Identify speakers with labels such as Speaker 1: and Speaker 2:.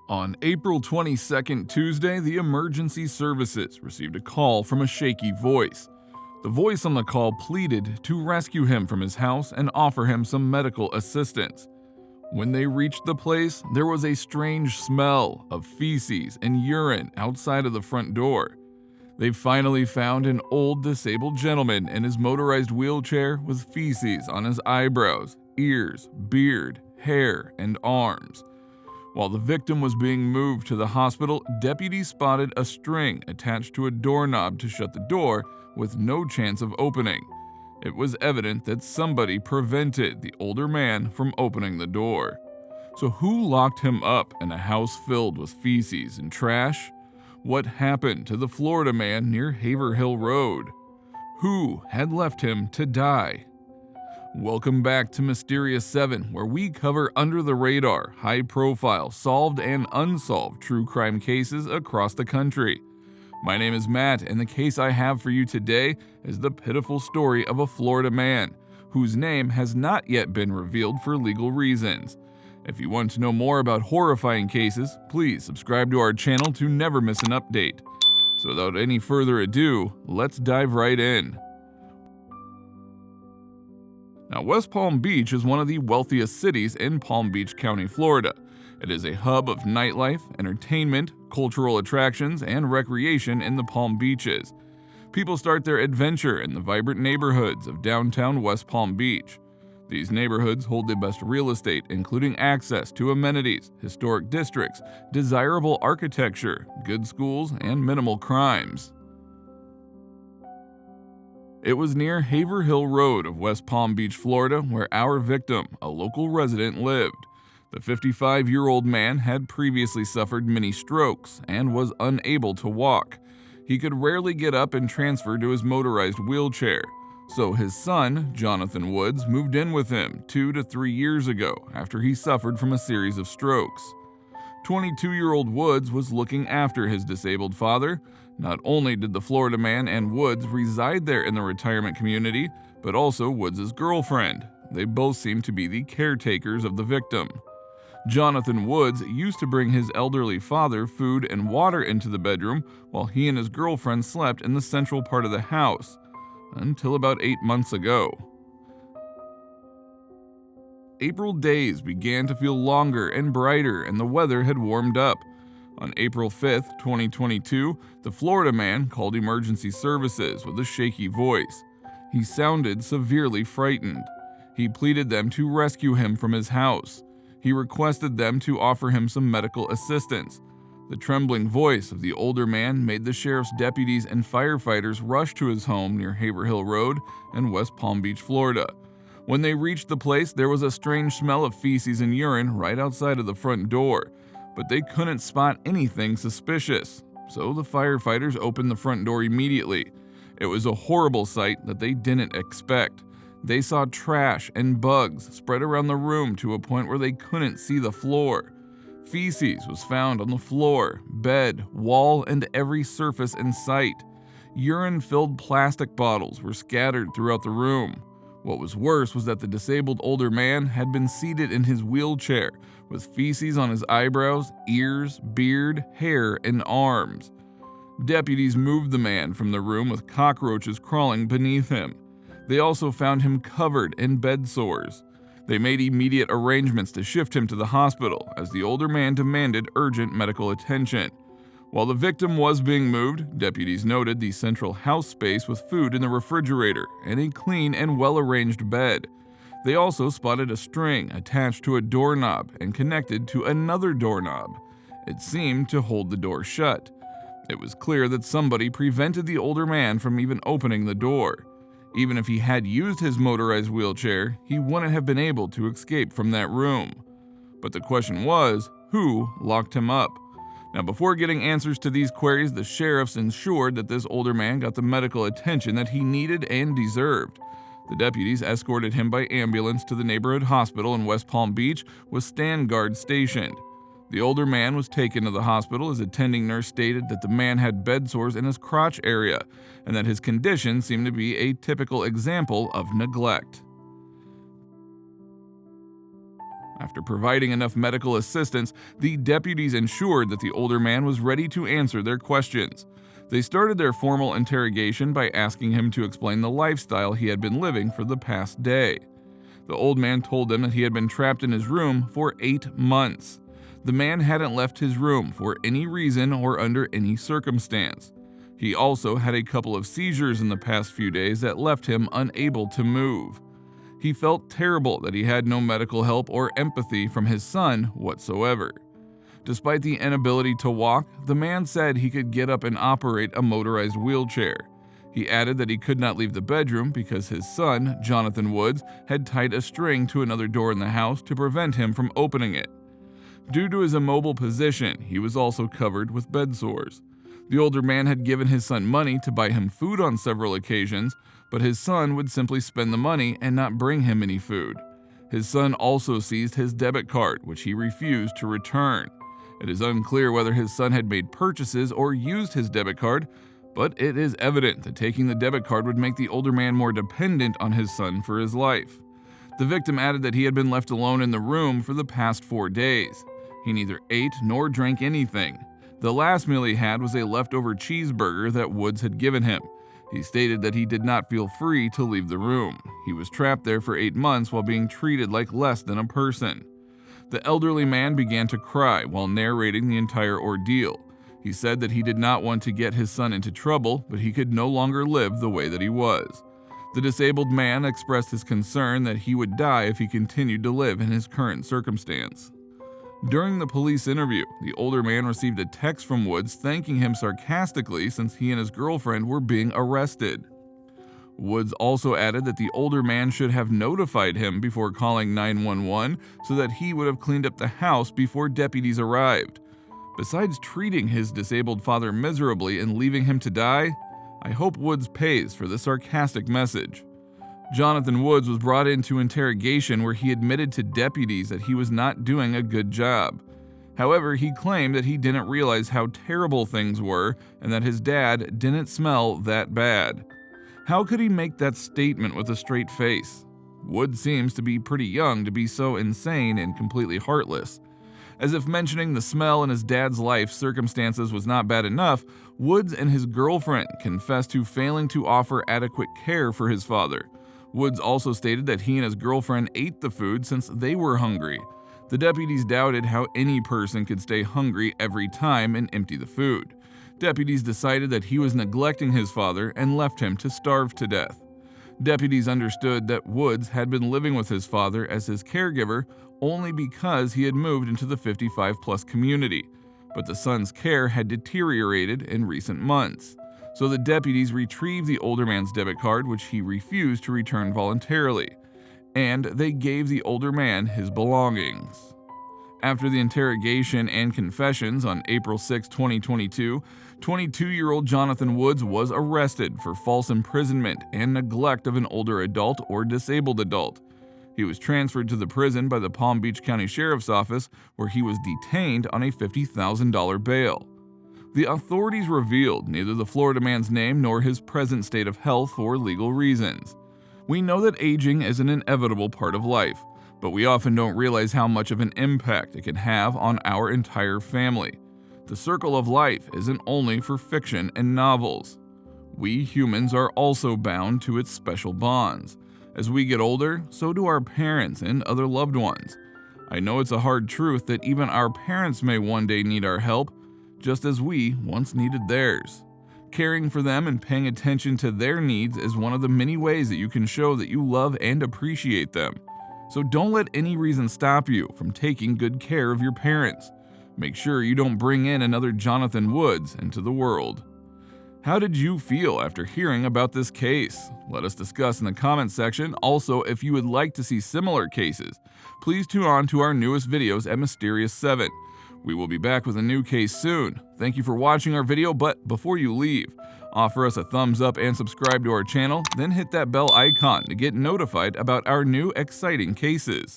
Speaker 1: On April 22nd, Tuesday, the emergency services received a call from a shaky voice. The voice on the call pleaded to rescue him from his house and offer him some medical assistance. When they reached the place, there was a strange smell of feces and urine outside of the front door. They finally found an old disabled gentleman in his motorized wheelchair with feces on his eyebrows, ears, beard, hair, and arms. While the victim was being moved to the hospital, deputies spotted a string attached to a doorknob to shut the door with no chance of opening. It was evident that somebody prevented the older man from opening the door. So who locked him up in a house filled with feces and trash? What happened to the Florida man near Haverhill Road? Who had left him to die? Welcome back to Mysterious 7, where we cover under-the-radar, high-profile, solved and unsolved true crime cases across the country. My name is Matt, and the case I have for you today is the pitiful story of a Florida man, whose name has not yet been revealed for legal reasons. If you want to know more about horrifying cases, please subscribe to our channel to never miss an update. So without any further ado, let's dive right in. Now, West Palm Beach is one of the wealthiest cities in Palm Beach County, Florida. It is a hub of nightlife, entertainment, cultural attractions, and recreation in the Palm Beaches. People start their adventure in the vibrant neighborhoods of downtown West Palm Beach. These neighborhoods hold the best real estate, including access to amenities, historic districts, desirable architecture, good schools, and minimal crimes. It was near Haverhill Road of West Palm Beach, Florida, where our victim, a local resident, lived. The 55-year-old man had previously suffered many strokes and was unable to walk. He could rarely get up and transfer to his motorized wheelchair. So his son, Jonathan Woods, moved in with him 2 to 3 years ago after he suffered from a series of strokes. 22-year-old Woods was looking after his disabled father. Not only did the Florida man and Woods reside there in the retirement community, but also Woods' girlfriend. They both seemed to be the caretakers of the victim. Jonathan Woods used to bring his elderly father food and water into the bedroom while he and his girlfriend slept in the central part of the house, until about 8 months ago. April days began to feel longer and brighter, and the weather had warmed up. On April 5th, 2022, the Florida man called emergency services with a shaky voice. He sounded severely frightened. He pleaded them to rescue him from his house. He requested them to offer him some medical assistance. The trembling voice of the older man made the sheriff's deputies and firefighters rush to his home near Haverhill Road in West Palm Beach, Florida. When they reached the place, there was a strange smell of feces and urine right outside of the front door, but they couldn't spot anything suspicious, so the firefighters opened the front door immediately. It was a horrible sight that they didn't expect. They saw trash and bugs spread around the room to a point where they couldn't see the floor. Feces was found on the floor, bed, wall, and every surface in sight. Urine-filled plastic bottles were scattered throughout the room. What was worse was that the disabled older man had been seated in his wheelchair with feces on his eyebrows, ears, beard, hair, and arms. Deputies moved the man from the room with cockroaches crawling beneath him. They also found him covered in bed sores. They made immediate arrangements to shift him to the hospital as the older man demanded urgent medical attention. While the victim was being moved, deputies noted the central house space with food in the refrigerator and a clean and well-arranged bed. They also spotted a string attached to a doorknob and connected to another doorknob. It seemed to hold the door shut. It was clear that somebody prevented the older man from even opening the door. Even if he had used his motorized wheelchair, he wouldn't have been able to escape from that room. But the question was, who locked him up? Now, before getting answers to these queries, the sheriffs ensured that this older man got the medical attention that he needed and deserved. The deputies escorted him by ambulance to the neighborhood hospital in West Palm Beach with stand guards stationed. The older man was taken to the hospital as attending nurse stated that the man had bed sores in his crotch area and that his condition seemed to be a typical example of neglect. After providing enough medical assistance, the deputies ensured that the older man was ready to answer their questions. They started their formal interrogation by asking him to explain the lifestyle he had been living for the past day. The old man told them that he had been trapped in his room for 8 months. The man hadn't left his room for any reason or under any circumstance. He also had a couple of seizures in the past few days that left him unable to move. He felt terrible that he had no medical help or empathy from his son whatsoever. Despite the inability to walk, the man said he could get up and operate a motorized wheelchair. He added that he could not leave the bedroom because his son, Jonathan Woods, had tied a string to another door in the house to prevent him from opening it. Due to his immobile position, he was also covered with bed sores. The older man had given his son money to buy him food on several occasions, but his son would simply spend the money and not bring him any food. His son also seized his debit card, which he refused to return. It is unclear whether his son had made purchases or used his debit card, but it is evident that taking the debit card would make the older man more dependent on his son for his life. The victim added that he had been left alone in the room for the past 4 days. He neither ate nor drank anything. The last meal he had was a leftover cheeseburger that Woods had given him. He stated that he did not feel free to leave the room. He was trapped there for 8 months while being treated like less than a person. The elderly man began to cry while narrating the entire ordeal. He said that he did not want to get his son into trouble, but he could no longer live the way that he was. The disabled man expressed his concern that he would die if he continued to live in his current circumstance. During the police interview, the older man received a text from Woods thanking him sarcastically since he and his girlfriend were being arrested. Woods also added that the older man should have notified him before calling 911 so that he would have cleaned up the house before deputies arrived. Besides treating his disabled father miserably and leaving him to die, I hope Woods pays for this sarcastic message. Jonathan Woods was brought into interrogation where he admitted to deputies that he was not doing a good job. However, he claimed that he didn't realize how terrible things were and that his dad didn't smell that bad. How could he make that statement with a straight face? Woods seems to be pretty young to be so insane and completely heartless. As if mentioning the smell in his dad's life circumstances was not bad enough, Woods and his girlfriend confessed to failing to offer adequate care for his father. Woods also stated that he and his girlfriend ate the food since they were hungry. The deputies doubted how any person could stay hungry every time and empty the food. Deputies decided that he was neglecting his father and left him to starve to death. Deputies understood that Woods had been living with his father as his caregiver only because he had moved into the 55-plus community, but the son's care had deteriorated in recent months. So the deputies retrieved the older man's debit card, which he refused to return voluntarily, and they gave the older man his belongings. After the interrogation and confessions on April 6, 2022, 22-year-old Jonathan Woods was arrested for false imprisonment and neglect of an older adult or disabled adult. He was transferred to the prison by the Palm Beach County Sheriff's Office, where he was detained on a $50,000 bail. The authorities revealed neither the Florida man's name nor his present state of health for legal reasons. We know that aging is an inevitable part of life, but we often don't realize how much of an impact it can have on our entire family. The circle of life isn't only for fiction and novels. We humans are also bound to its special bonds. As we get older, so do our parents and other loved ones. I know it's a hard truth that even our parents may one day need our help, just as we once needed theirs. Caring for them and paying attention to their needs is one of the many ways that you can show that you love and appreciate them. So don't let any reason stop you from taking good care of your parents. Make sure you don't bring in another Jonathan Woods into the world. How did you feel after hearing about this case? Let us discuss in the comments section. Also, if you would like to see similar cases, please tune on to our newest videos at Mysterious 7. We will be back with a new case soon. Thank you for watching our video, but before you leave, offer us a thumbs up and subscribe to our channel, then hit that bell icon to get notified about our new exciting cases.